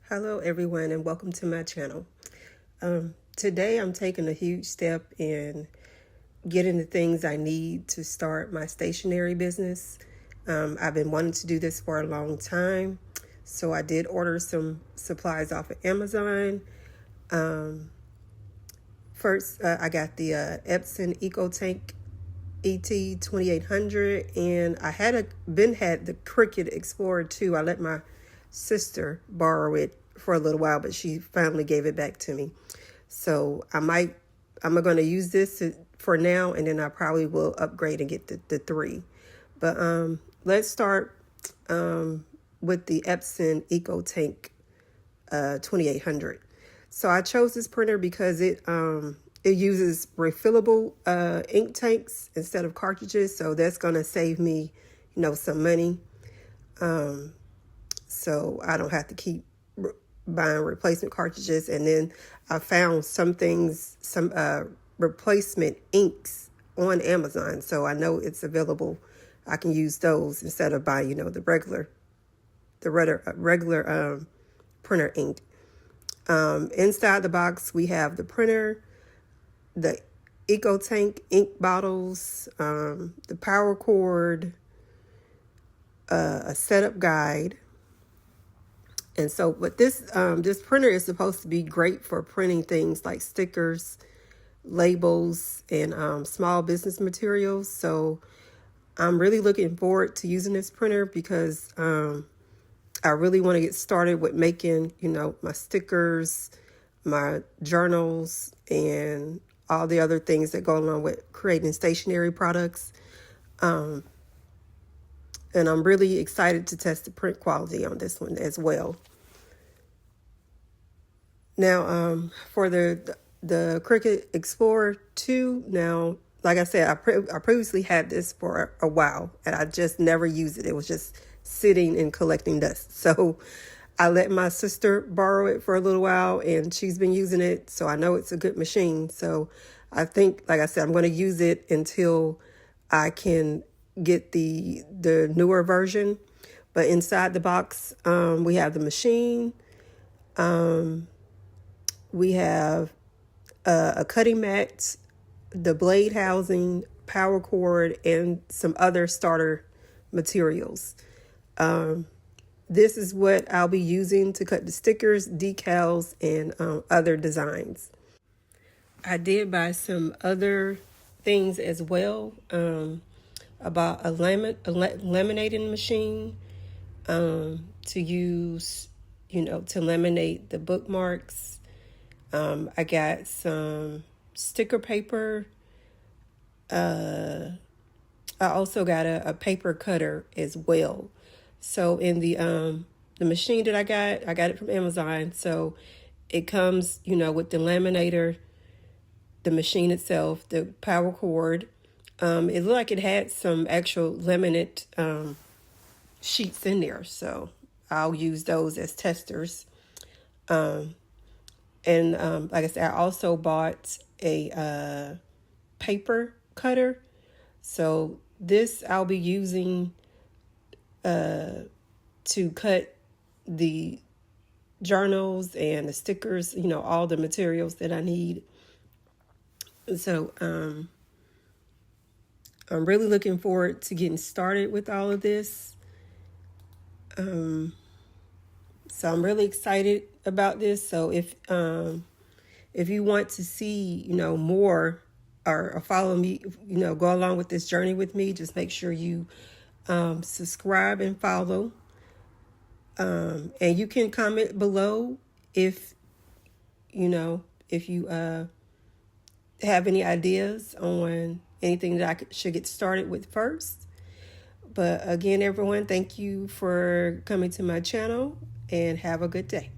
Hello everyone and welcome to my channel. Today I'm taking a huge step in getting the things I need to start my stationery business. I've been wanting to do this for a long time, so I did order some supplies off of Amazon. First, I got the Epson EcoTank ET-2800, and I had the Cricut Explorer 2. I let my sister borrow it for a little while, but she finally gave it back to me. So I'm going to use this for now, and then I probably will upgrade and get the 3. But let's start with the Epson EcoTank 2800. So I chose this printer because it uses refillable ink tanks instead of cartridges, so that's going to save me, some money. So I don't have to keep buying replacement cartridges. And then I found some replacement inks on Amazon, so I know it's available. I can use those instead of buying, the regular printer ink. Inside the box, we have the printer, the EcoTank ink bottles, the power cord, a setup guide. And so, but this printer is supposed to be great for printing things like stickers, labels, and small business materials. So I'm really looking forward to using this printer because I really want to get started with making, my stickers, my journals, and all the other things that go along with creating stationery products. And I'm really excited to test the print quality on this one as well. Now, for the Cricut Explorer 2, now, like I said, I previously had this for a while, and I just never used it. It was just sitting and collecting dust. So I let my sister borrow it for a little while, and she's been using it, so I know it's a good machine. So I think, like I said, I'm going to use it until I can get the newer version. But inside the box, we have the machine. We have a cutting mat, the blade housing, power cord, and some other starter materials. This is what I'll be using to cut the stickers, decals, and other designs. I did buy some other things as well, about a laminating machine to use, to laminate the bookmarks. I got some sticker paper. I also got a paper cutter as well. So in the machine that I got it from Amazon. So it comes, with the laminator, the machine itself, the power cord. It looked like it had some actual laminate sheets in there. So I'll use those as testers. And like I said, I also bought a paper cutter. So this I'll be using to cut the journals and the stickers, all the materials that I need. So I'm really looking forward to getting started with all of this. So I'm really excited about this. So if you want to see, more or follow me, go along with this journey with me, just make sure you subscribe and follow. And you can comment below if you have any ideas on anything that I should get started with first. But again, everyone, thank you for coming to my channel, and have a good day.